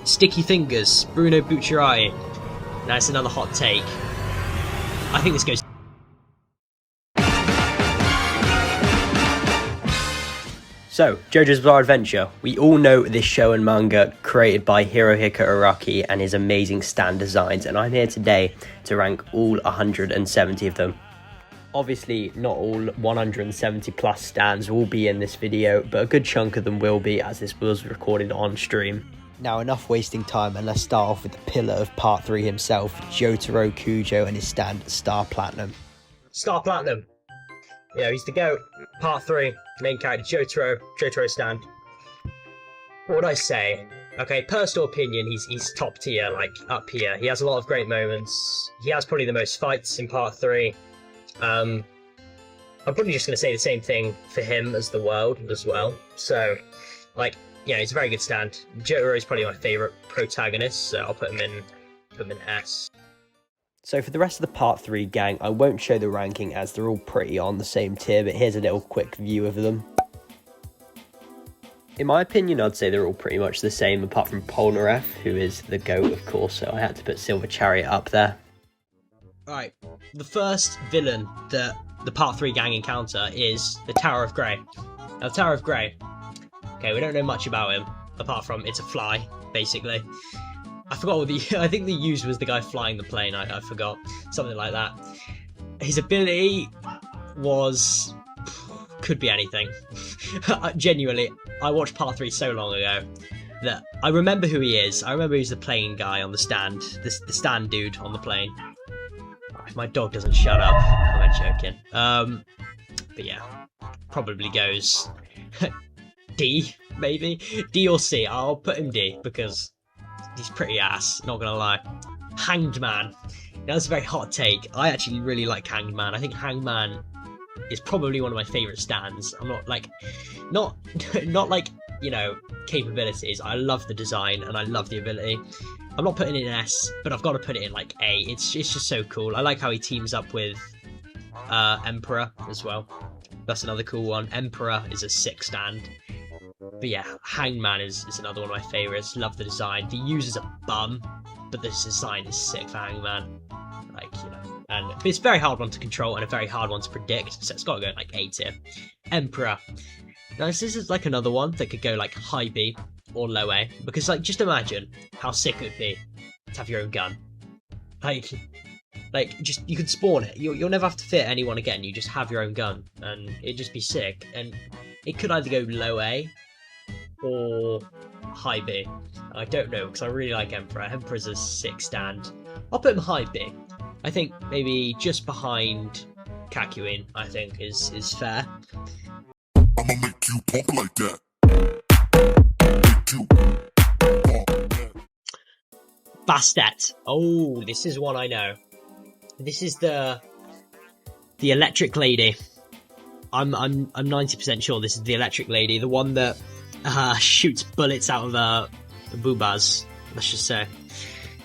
Sticky Fingers, Bruno Bucciarati. That's another hot take. I think this goes... So, JoJo's Bizarre Adventure. We all know this show and manga created by Hirohiko Araki and his amazing stand designs, and I'm here today to rank all 170 of them. Obviously, not all 170 plus stands will be in this video, but a good chunk of them will be, as this was recorded on stream. Now, enough wasting time, and let's start off with the pillar of part 3 himself, Jotaro Kujo and his stand Star Platinum. Star Platinum. Yeah, he's the GOAT. Part 3, main character Jotaro stand. What would I say? Okay, personal opinion, he's top tier, like, up here. He has a lot of great moments. He has probably the most fights in part 3. I'm probably just going to say the same thing for him as the world as well. So, like, yeah, he's a very good stand. Jotaro is probably my favourite protagonist, so I'll put him in S. So for the rest of the part 3 gang, I won't show the ranking as they're all pretty on the same tier, but here's a little quick view of them. In my opinion, I'd say they're all pretty much the same, apart from Polnareff, who is the GOAT, of course, so I had to put Silver Chariot up there. Alright, the first villain that the part 3 gang encounter is the Tower of Grey. Now, the Tower of Grey, okay, we don't know much about him, apart from it's a fly, basically. I forgot what I think the use was the guy flying the plane, I forgot. Something like that. His ability could be anything. Genuinely, I watched part 3 so long ago that I remember who he is. I remember he's the plane guy on the stand, the stand dude on the plane. If my dog doesn't shut up, I'm joking. But yeah, probably goes D, maybe? D or C, I'll put him D, because he's pretty ass, not gonna lie. Hanged Man. Now, that's a very hot take. I actually really like Hanged Man. I think Hanged Man is probably one of my favourite stands. I'm not like, not like, you know, capabilities. I love the design and I love the ability. I'm not putting it in S, but I've got to put it in like A. It's just so cool. I like how he teams up with Emperor as well. That's another cool one. Emperor is a sick stand. But yeah, Hangman is another one of my favourites. Love the design. The user's a bum, but the design is sick for Hangman. Like, you know, but it's a very hard one to control and a very hard one to predict, so it's got to go like A tier. Emperor. Now this is like another one that could go like high B or low A, because like just imagine how sick it would be to have your own gun. Like just you could spawn it. You'll never have to fit anyone again. You just have your own gun, and it'd just be sick. And it could either go low A or high B. I don't know, because I really like Emperor. Emperor's a sick stand. I'll put him high B. I think maybe just behind Kakyoin, I think is fair. I'ma make you pump like that. Make you pump. Bastet. Oh, this is one I know. This is the electric lady. I'm 90% sure this is the electric lady, the one that shoots bullets out of the boobas, let's just say.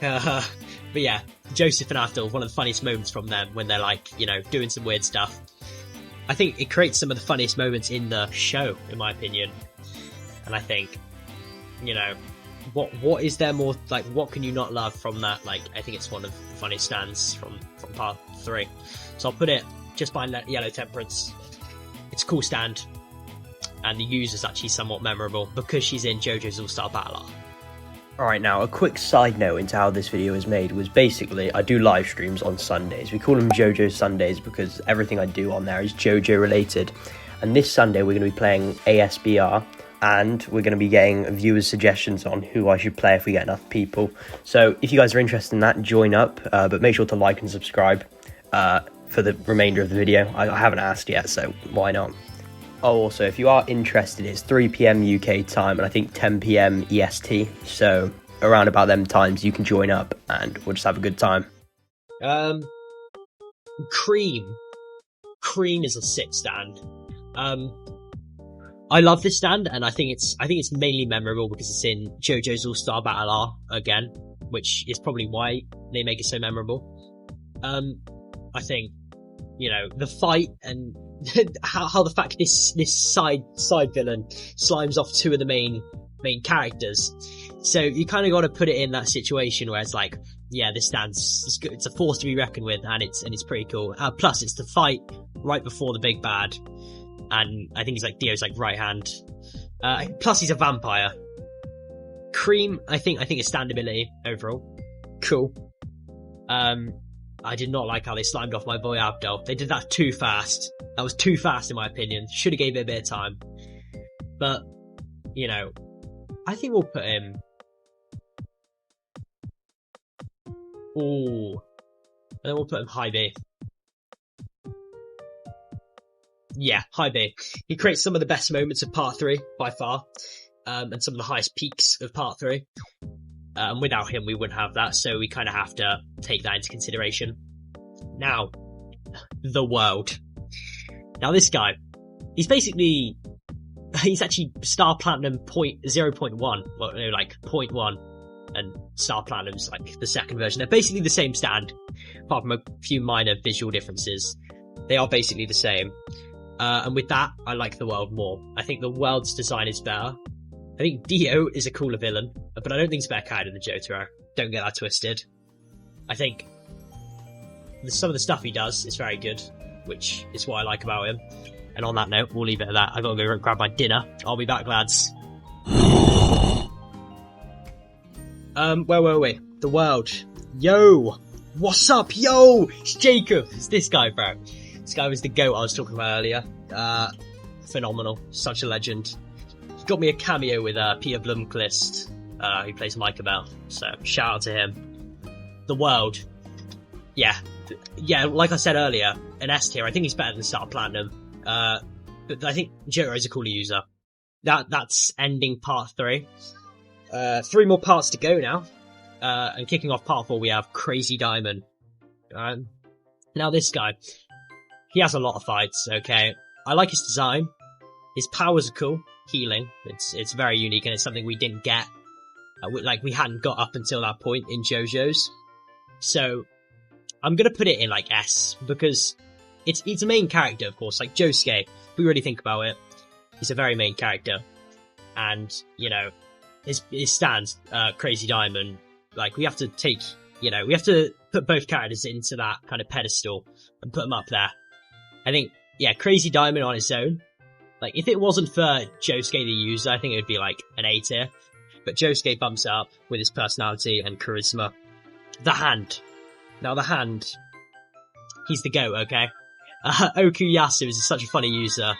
But yeah, Joseph and Athel, one of the funniest moments from them when they're like, you know, doing some weird stuff. I think it creates some of the funniest moments in the show, in my opinion. And I think, you know, what is there more, like, what can you not love from that? Like, I think it's one of the funniest stands from part 3. So I'll put it just behind Yellow Temperance. It's a cool stand, and the user's actually somewhat memorable because she's in JoJo's All-Star Battle Arc. Alright, now a quick side note into how this video was made was basically I do live streams on Sundays. We call them JoJo Sundays because everything I do on there is JoJo related. And this Sunday we're going to be playing ASBR, and we're going to be getting viewers' suggestions on who I should play if we get enough people. So if you guys are interested in that, join up, but make sure to like and subscribe for the remainder of the video. I haven't asked yet, so why not? Oh, also, if you are interested, it's 3 PM UK time and I think 10 PM EST. So around about them times, you can join up and we'll just have a good time. Cream. Cream is a sick stand. I love this stand, and I think it's mainly memorable because it's in JoJo's All-Star Battle Arc again, which is probably why they make it so memorable. I think, you know, the fight and how the fact this side villain slimes off two of the main characters. So you kind of got to put it in that situation where it's like, yeah, this stands, it's good. It's a force to be reckoned with, and it's pretty cool. Plus, it's the fight right before the big bad, and I think he's like Dio's like right hand. Plus, he's a vampire. Cream, I think is standability overall. Cool. I did not like how they slimed off my boy Abdul. They did that too fast. That was too fast in my opinion. Should have gave it a bit of time. But, you know, I think we'll put him... Ooh. And then we'll put him high B. Yeah, high B. He creates some of the best moments of part 3, by far. And some of the highest peaks of part 3. And without him, we wouldn't have that, so we kind of have to take that into consideration. Now, the world. Now, this guy, he's actually Star Platinum 0.1, well, no, like 0.1, and Star Platinum's like the second version. They're basically the same stand, apart from a few minor visual differences. They are basically the same. And with that, I like the world more. I think the world's design is better. I think Dio is a cooler villain, but I don't think he's better character than Jotaro. Don't get that twisted. I think some of the stuff he does is very good, which is what I like about him. And on that note, we'll leave it at that. I gotta go grab my dinner. I'll be back, lads. Where were we? The world. Yo! What's up, yo? It's Jacob. It's this guy, bro. This guy was the GOAT I was talking about earlier. Phenomenal. Such a legend. Got me a cameo with Peter Blomqvist, who plays Micah Bell, so shout out to him. The world. Yeah, like I said earlier, an S tier. I think he's better than Star Platinum, but I think Jotaro's a cooler user. That's ending part 3. 3 more parts to go now, and kicking off part 4 we have Crazy Diamond. Now this guy, he has a lot of fights, okay? I like his design, his powers are cool. Healing, it's very unique, and it's something we didn't get, we hadn't got up until that point in JoJo's. So I'm gonna put it in like S, because it's a main character, of course. Like Josuke, if we really think about it, he's a very main character, and you know his stands, Crazy Diamond. Like we have to put both characters into that kind of pedestal and put them up there. I think, yeah, Crazy Diamond on its own. Like, if it wasn't for Josuke the user, I think it would be like an A tier. But Josuke bumps it up with his personality and charisma. The Hand. Now, the Hand, he's the GOAT, okay? Okuyasu is such a funny user.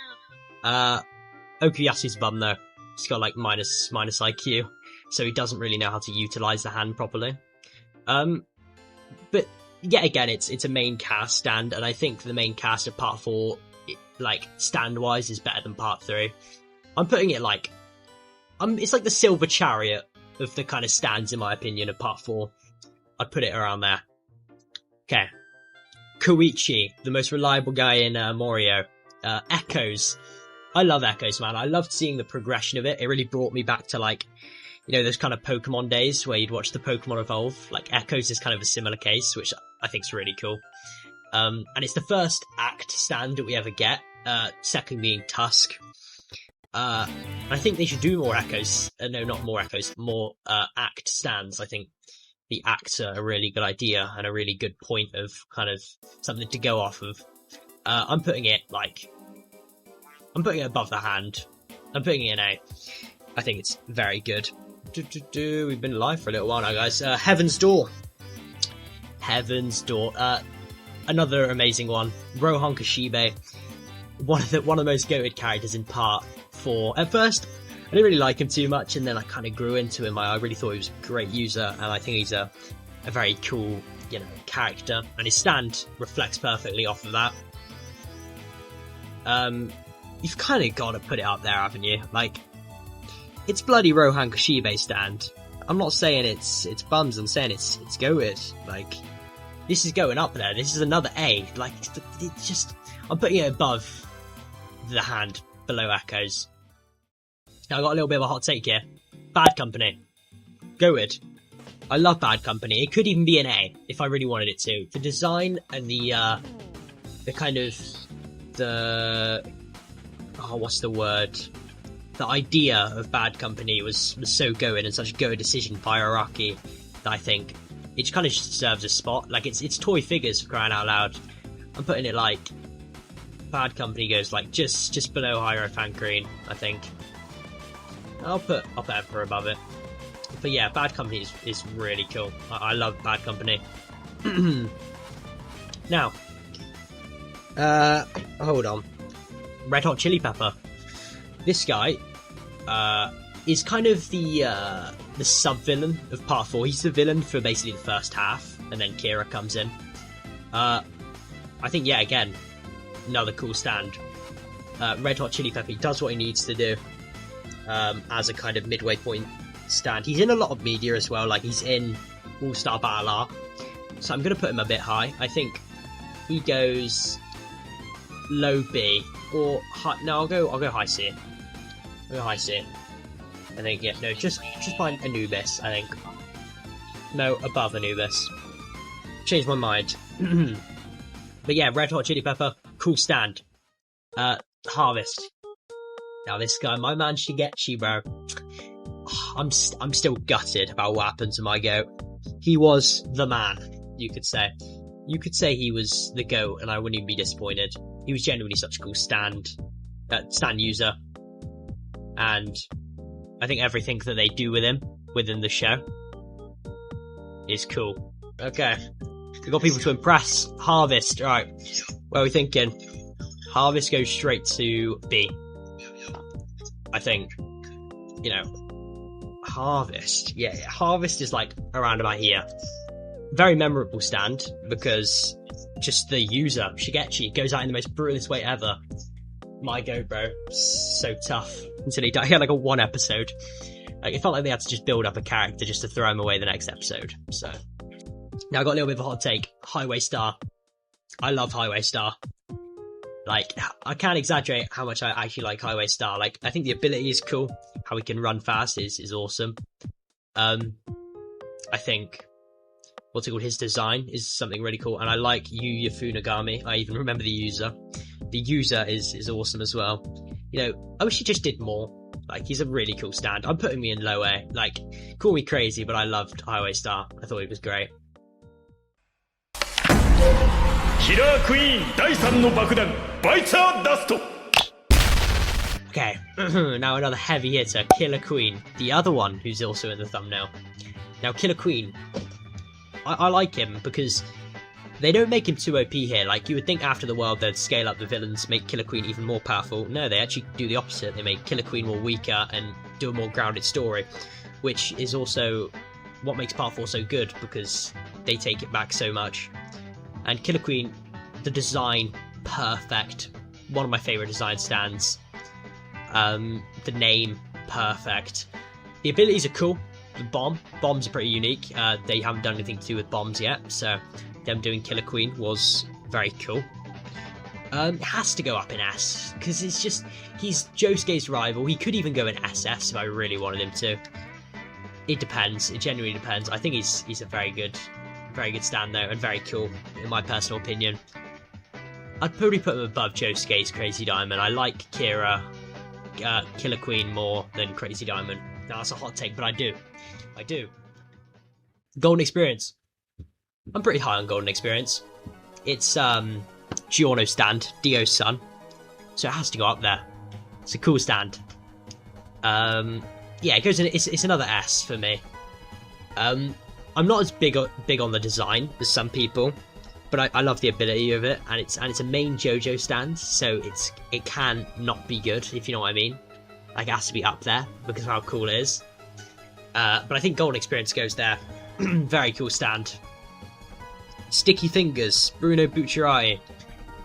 Okuyasu's bum, though. He's got, like, minus IQ. So he doesn't really know how to utilize the hand properly. But, yet again, it's a main cast stand, and I think the main cast of Part 4... like stand-wise is better than part 3. I'm putting it like it's like the Silver Chariot of the kind of stands in my opinion of part 4. I'd put it around there. Okay. Koichi, the most reliable guy in Morio. Echoes. I love Echoes, man. I loved seeing the progression of it. It really brought me back to like, you know, those kind of Pokemon days where you'd watch the Pokemon evolve. Like Echoes is kind of a similar case, which I think is really cool. And it's the first act stand that we ever get, second being Tusk. I think they should do more Echoes, no, not more Echoes, more act stands. I think the acts are a really good idea and a really good point of kind of something to go off of. I'm putting it above the Hand. I'm putting it in A. I think it's very good. We've been live for a little while now, guys. Heaven's Door. Heaven's Door. Another amazing one. Rohan Kashibe. One of the most goated characters in part 4. At first, I didn't really like him too much, and then I kind of grew into him. I really thought he was a great user, and I think he's a very cool, you know, character. And his stand reflects perfectly off of that. You've kind of got to put it up there, haven't you? Like, it's bloody Rohan Kashibe stand. I'm not saying it's bums, I'm saying it's goated. Like, this is going up there. This is another A. Like, it's just... I'm putting it above the Hand, below Echoes. Now, I got a little bit of a hot take here. Bad Company. Goated. I love Bad Company. It could even be an A, if I really wanted it to. The design and the kind of... the... oh, what's the word? the idea of Bad Company was so good and such a good decision by Araki that I think it kind of deserves a spot. Like, it's toy figures, for crying out loud. I'm putting it like Bad Company goes like just below Hierophant Green, I think. I'll put Emperor above it. But yeah, Bad Company is really cool. I love Bad Company. Now, hold on. Red Hot Chili Pepper. This guy is kind of the sub-villain of Part 4. He's the villain for basically the first half, and then Kira comes in. I think, yeah, again, another cool stand. Red Hot Chili Pepper, he does what he needs to do as a kind of midway point stand. He's in a lot of media as well, like he's in All-Star Battle Arc, so I'm going to put him a bit high. I think he goes low B, or high, no, I'll go high C. I'll go high C. I think, yeah, no, just by Anubis, I think. No, above Anubis. Changed my mind. But yeah, Red Hot Chili Pepper, cool stand. Harvest. Now this guy, my man Shigechi, bro. I'm still gutted about what happened to my goat. He was the man, you could say. You could say he was the GOAT, and I wouldn't even be disappointed. He was genuinely such a cool stand user. And I think everything that they do with him within the show is cool. Okay. We've got people to impress. Harvest, right. What are we thinking? Harvest goes straight to B. I think. You know. Harvest. Yeah, Harvest is like around about here. Very memorable stand, because just the user, Shigechi, goes out in the most brutalist way ever. My go, bro. So tough. Until he died. He had like a 1 episode. Like, it felt like they had to just build up a character just to throw him away the next episode. So, now I got a little bit of a hot take. Highway Star. I love Highway Star. Like, I can't exaggerate how much I actually like Highway Star. Like, I think the ability is cool. How he can run fast is awesome. I think, what's it called? His design is something really cool. And I like Yuya Funagami. I even remember the user. The user is awesome as well. You know, I wish he just did more. Like, he's a really cool stand. I'm putting me in low A. Like, call me crazy, but I loved Highway Star. I thought he was great. Killer Queen 第3の爆弾バイツァーダスト Okay, now another heavy hitter, Killer Queen. The other one who's also in the thumbnail. Now, Killer Queen, I like him because they don't make him too OP here. Like, you would think after the world they'd scale up the villains, make Killer Queen even more powerful. No, they actually do the opposite. They make Killer Queen more weaker and do a more grounded story, which is also what makes Part 4 so good, because they take it back so much. And Killer Queen, the design, perfect. One of my favourite design stands. The name, perfect. The abilities are cool. The bombs are pretty unique. They haven't done anything to do with bombs yet, so them doing Killer Queen was very cool. It has to go up in S, because it's just, he's Josuke's rival. He could even go in SS if I really wanted him to. It depends. It genuinely depends. I think he's a very good stand though, and very cool in my personal opinion. I'd probably put him above Josuke's Crazy Diamond. I like Killer Queen more than Crazy Diamond. Now that's a hot take, but I do. Golden Experience. I'm pretty high on Golden Experience. It's Giorno stand, Dio's son, so it has to go up there. It's a cool stand. Yeah, it goes in. It's another S for me. I'm not as big on the design as some people, but I love the ability of it, and it's a main JoJo stand, so it can not be good, if you know what I mean. Like, it has to be up there because of how cool it is. But I think Golden Experience goes there. Very cool stand. Sticky Fingers, Bruno Bucciarati.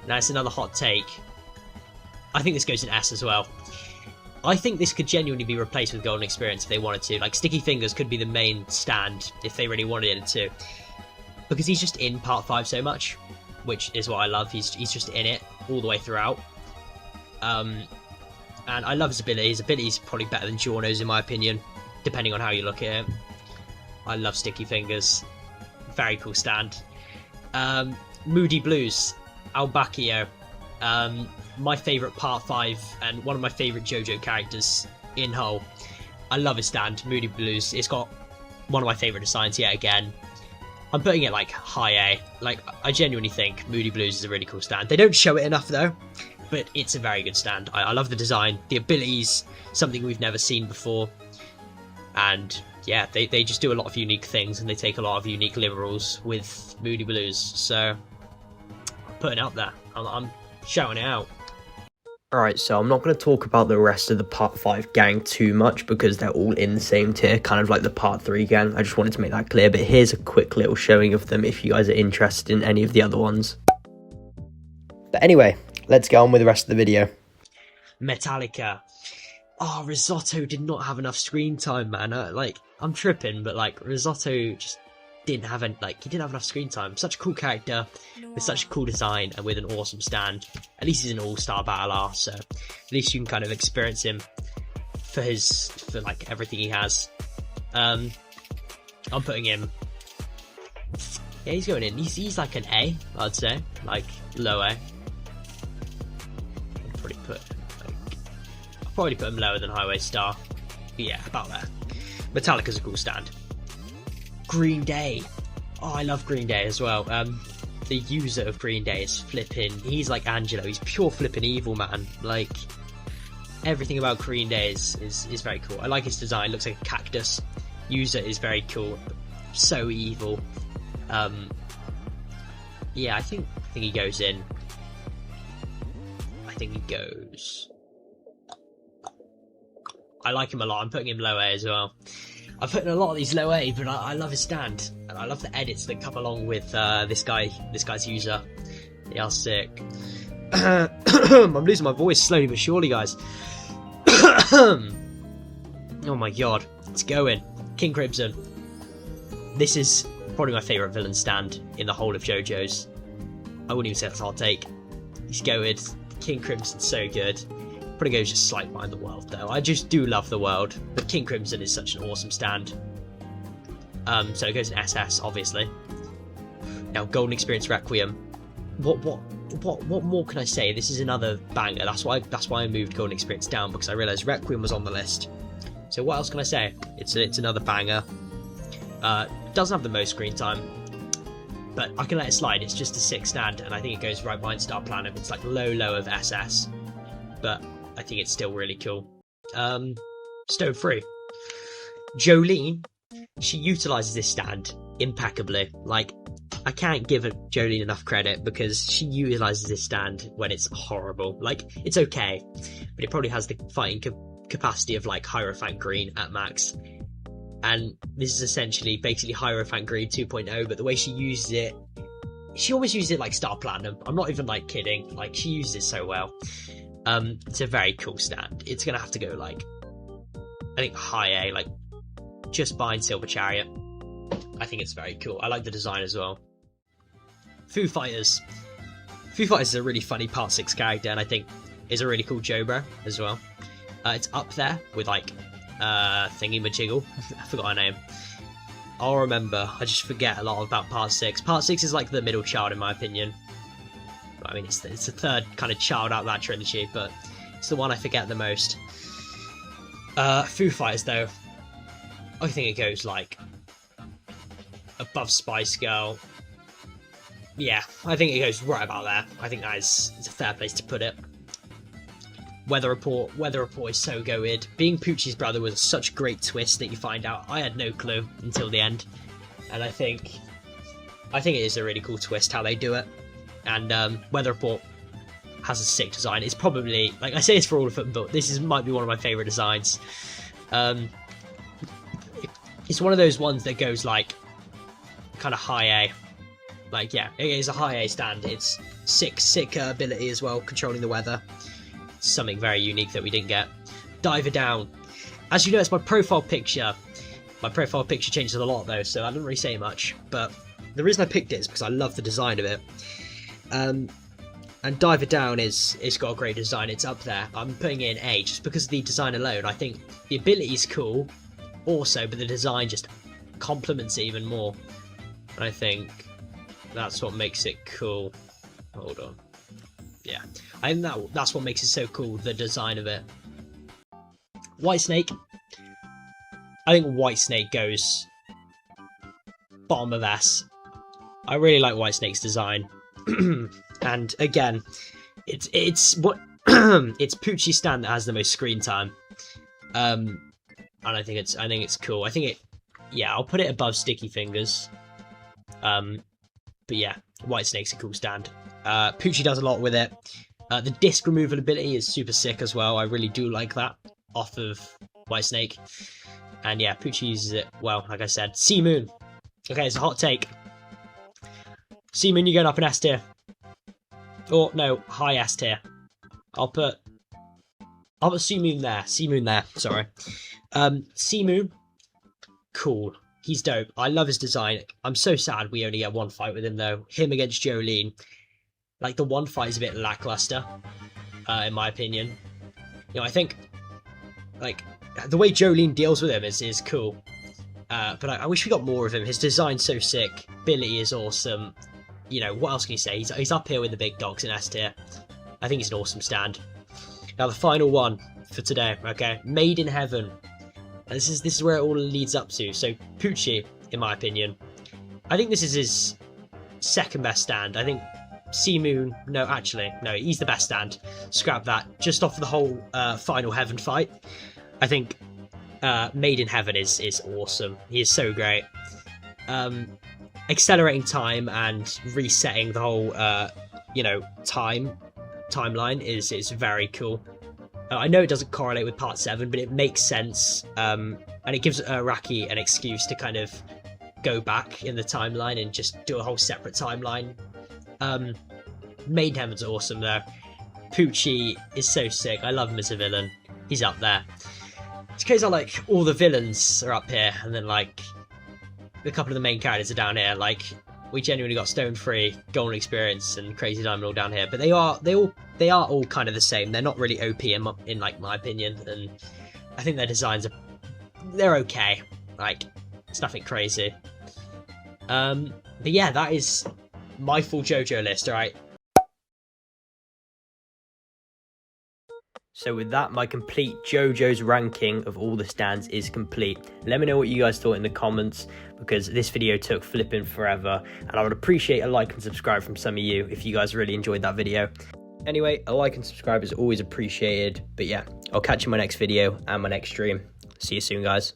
Now it's another hot take. I think this goes in S as well. I think this could genuinely be replaced with Golden Experience if they wanted to. Like, Sticky Fingers could be the main stand if they really wanted it to. Because he's just in Part 5 so much, which is what I love. He's just in it all the way throughout. And I love his ability. His ability is probably better than Giorno's in my opinion, depending on how you look at it. I love Sticky Fingers. Very cool stand. Moody Blues, Albacchio. My favourite Part 5 and one of my favourite JoJo characters in whole. I love his stand, Moody Blues. It's got one of my favourite designs yet again. I'm putting it like high A. Like, I genuinely think Moody Blues is a really cool stand. They don't show it enough though, but it's a very good stand. I love the design, the abilities, something we've never seen before. And yeah, they just do a lot of unique things, and they take a lot of unique liberals with Moody Blues. So I'm putting it up there. I'm shouting it out. Alright, so I'm not going to talk about the rest of the Part 5 gang too much because they're all in the same tier, kind of like the Part 3 gang. I just wanted to make that clear, but here's a quick little showing of them if you guys are interested in any of the other ones. But anyway, let's get on with the rest of the video. Metallica. Oh, Risotto did not have enough screen time, man. I'm tripping, but like Risotto just didn't have enough screen time. Such a cool character with such a cool design and with an awesome stand. At least he's an all-star battler, so at least you can kind of experience him for like everything he has. I'm putting him. Yeah, he's going in. He's like an A, I'd say, like low A. I'll probably put him lower than Highway Star. But yeah, about there. Metallica's a cool stand. Green Day. Oh, I love Green Day as well. The user of Green Day is flipping. He's like Angelo. He's pure flipping evil, man. Like, everything about Green Day is very cool. I like his design. Looks like a cactus. User is very cool. So evil. Yeah, I think he goes in. I think he goes. I like him a lot. I'm putting him low A as well. I've put in a lot of these low A, but I love his stand, and I love the edits that come along with this guy's user. They are sick. I'm losing my voice slowly but surely, guys. Oh my god, it's going. King Crimson. This is probably my favourite villain stand in the whole of JoJo's. I wouldn't even say that's a hard take. He's going. King Crimson's so good. Probably goes just slight behind the world though. I just do love the world, but King Crimson is such an awesome stand. So it goes in SS, obviously. Now Golden Experience Requiem. What more can I say? This is another banger. That's why I moved Golden Experience down, because I realised Requiem was on the list. So what else can I say? It's another banger. Doesn't have the most screen time, but I can let it slide. It's just a 6 stand, and I think it goes right behind Star Platinum. It's like low of SS, but I think it's still really cool. Stone Free. Jolene, she utilises this stand impeccably. Like, I can't give Jolene enough credit, because she utilises this stand when it's horrible. Like, it's okay, but it probably has the fighting capacity of like Hierophant Green at max. And this is essentially basically Hierophant Green 2.0, but the way she uses it, she almost uses it like Star Platinum. I'm not even like kidding. Like, she uses it so well. It's a very cool stand. It's gonna have to go like, I think high A, like just behind Silver Chariot. I think it's very cool. I like the design as well. Foo Fighters. Foo Fighters is a really funny Part 6 character, and I think is a really cool Jobo as well. It's up there with like Thingy Majiggle. I forgot her name. I'll remember. I just forget a lot about Part 6. Part 6 is like the middle child in my opinion. I mean, it's the third kind of child out of that trilogy, but it's the one I forget the most. Foo Fighters, though, I think it goes like above Spice Girl. Yeah, I think it goes right about there. I think that is a fair place to put it. Weather Report is so goated. Being Poochie's brother was such a great twist that you find out. I had no clue until the end, and I think it is a really cool twist how they do it. And Weather Report has a sick design. It's probably, like I say, it's for all of them, but this might be one of my favourite designs. It's one of those ones that goes like kind of high A. Like, yeah, it is a high A stand. It's sick ability as well, controlling the weather. Something very unique that we didn't get. Diver Down. As you know, it's my profile picture. My profile picture changes a lot though, so I didn't really say much. But the reason I picked it is because I love the design of it. And Diver Down it's got a great design. It's up there. I'm putting it in A just because of the design alone. I think the ability is cool, also, but the design just complements it even more. And I think that's what makes it cool. Hold on. Yeah, I think that's what makes it so cool. The design of it. White Snake. I think White Snake goes bottom of S. I really like White Snake's design. And again, it's what it's Poochie's stand that has the most screen time. And I think it's cool. Yeah, I'll put it above Sticky Fingers. But yeah, White Snake's a cool stand. Poochie does a lot with it. The disc removal ability is super sick as well. I really do like that off of White Snake. And yeah, Poochie uses it well, like I said. Sea Moon. Okay, it's a hot take. Sea Moon, you're going up in S tier. Or no, high S tier. I'll put Sea Moon there. Sea Moon there, sorry. Sea Moon, cool. He's dope. I love his design. I'm so sad we only get one fight with him though. Him against Jolene. Like, the one fight is a bit lackluster, in my opinion. You know, I think, like, the way Jolene deals with him is cool. But I wish we got more of him. His design's so sick. Ability is awesome. You know, what else can you say? He's up here with the big dogs in S tier. I think he's an awesome stand. Now, the final one for today, okay? Made in Heaven. And this is where it all leads up to. So, Poochie, in my opinion. I think this is his second best stand. I think Sea Moon, no, he's the best stand. Scrap that. Just off the whole final Heaven fight, I think Made in Heaven is awesome. He is so great. Accelerating time and resetting the whole, timeline is very cool. I know it doesn't correlate with Part 7, but it makes sense, and it gives Araki an excuse to kind of go back in the timeline and just do a whole separate timeline. Made in Heaven's awesome though. Poochie is so sick. I love him as a villain. He's up there. It's because like all the villains are up here, and then like a couple of the main characters are down here. Like, we genuinely got Stone Free, Golden Experience, and Crazy Diamond all down here. But they are all kind of the same. They're not really OP in like my opinion, and I think their designs they're okay. Like, it's nothing crazy. But yeah, that is my full JoJo list. All right. So with that, my complete JoJo's ranking of all the stands is complete. Let me know what you guys thought in the comments, because this video took flipping forever, and I would appreciate a like and subscribe from some of you if you guys really enjoyed that video. Anyway, a like and subscribe is always appreciated, but yeah, I'll catch you in my next video and my next stream. See you soon, guys.